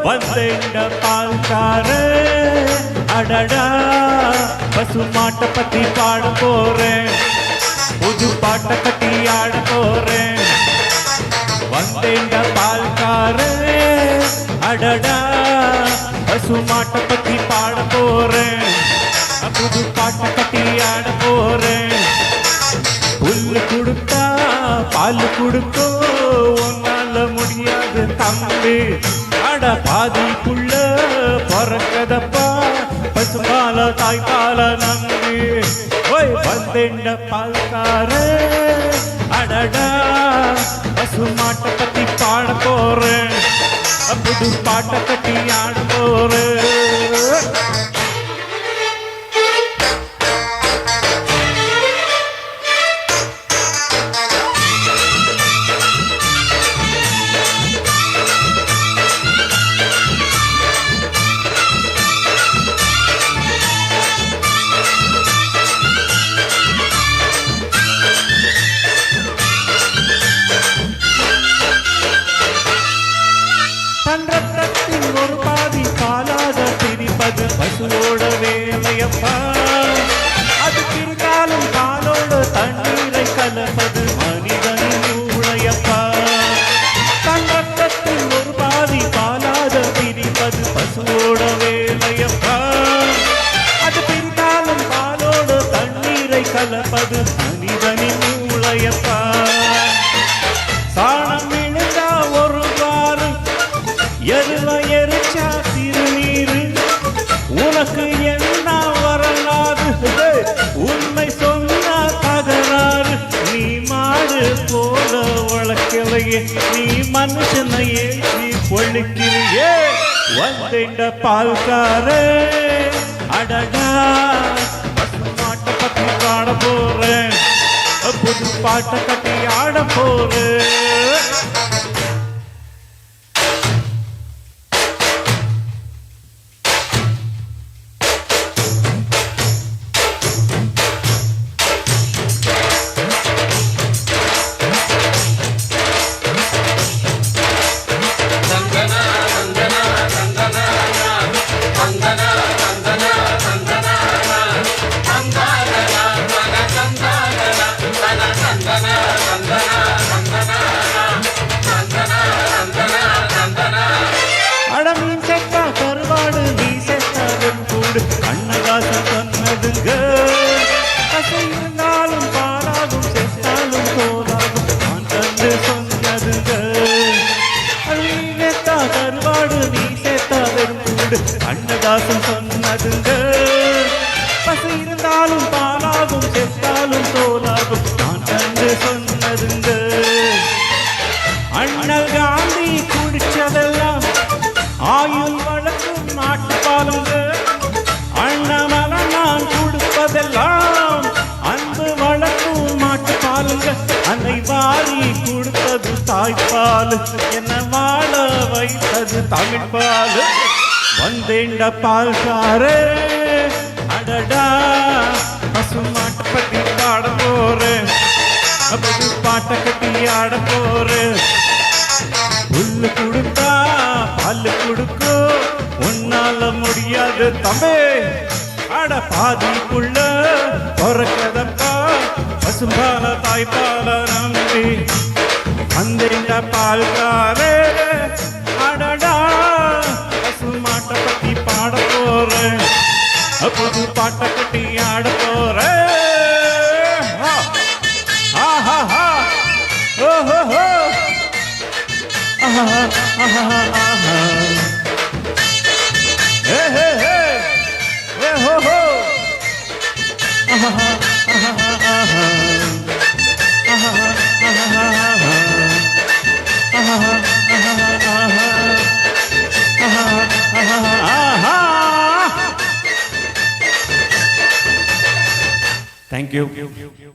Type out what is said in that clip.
வந்தேண்ட பால்கார அடடா பசு மாட்டை பத்தி பாட போறேன், புது பாட்டை கட்டி ஆட போறேன். வந்தேண்ட பால்கார அடடா பசு மாட்டை பத்தி பாட போறேன், புது பாட்டை கட்டி ஆட போறேன். புல்லு கொடுத்தா பால் கொடுக்கும், உன்னால முடியாது தம்பி. அட பாதிக்குள்ள பிறக்கதப்பா பசுபால தாய்ப்பால நம்பி. ஓய் வந்தேண்ட பால்கார அடடா பசு மாட்டை பத்தி பாட போறேன், புது பாட்டை கட்டி ஆட போறேன். ஒரு பாதி பாலாக பிரிப்பது பசுவோட வேலையப்பா, அது பிரிந்தாலும் பாலோட தண்ணீரை கலப்பது மனிதனின் மூளையப்பா. தன் ரத்தத்தில் ஒரு பாதி பாலாக பிரிப்பது பசுவோட வேலையப்பா, அது பிரிந்தாலும் பாலோட தண்ணீரை கலப்பது மனிதனின் மூளையப்பா. சாணம் விழுந்தா ஒரு பாரு, எருவ எரிச்சா திருநீரு, உனக்கு என்ன வரலாறு, உண்மை சொன்னா தகராறு. நீ மாடு போல வளர்க்கலையே, நீ மனுஷனையே நீ பொழிக்கிறியே. வந்தேண்ட பால்கார அடடா பசு மாட்டை பத்தி பாட போறேன், புது பாட்டை கட்டி ஆட போறேன். அடமீன் செத்தா கருவாடு, நீ செத்தாலும் கூடு, கண்ணதாசன் சொன்னதுங்க. கசை இருந்தாலும் பாலாகும், செத்தாலும் தோலாகும், நான் கண்டு சொன்னதுங்க. நீ செத்தா கருவாடு, நீ செத்தாலும் கூடு, கண்ணதாசன் சொன்னதுங்க. பசை இருந்தாலும் பாலாகும், செத்தாலும் தோலாகும், நான் கண்டு சொன்னதுங்க. அண்ணல் காந்தி குடிச்சதெல்லாம் ஆயுள் வழக்கும் நாட்டுப்பாலுங்க. அண்ணமல நான் கொடுப்பதெல்லாம் அன்பு வழக்கும் மாட்டுப்பாலுங்க. அன்னை வாரி கொடுத்தது தாய்ப்பால், என்ன வாழ வைத்தது தமிழ்பால். வந்தேண்ட பால்கார அடடா பசு மாட்டை பத்தி பாட போறேன், புது பாட்டை கட்டி ஆட போறேன். புல்லு கொடுத்தா பால் கொடுக்கும், உன்னால முடியாது தம்பி. அட பாதிக்குள்ள பிறக்கதப்பா பசும்பால தாய்ப்பால நம்பி. வந்தேண்ட பால்கார அடடா பசு மாட்டை பத்தி பாட போறேன், புது பாட்டை கட்டி ஆட போறேன். ஆஹா ஓஹோ ஆஹா ஆஹா ஆஹா ஹே ஹே ஹே ஹே ஹோ ஹோ ஆஹா ஆஹா ஆஹா ஆஹா ஆஹா ஆஹா ஆஹா. Thank you.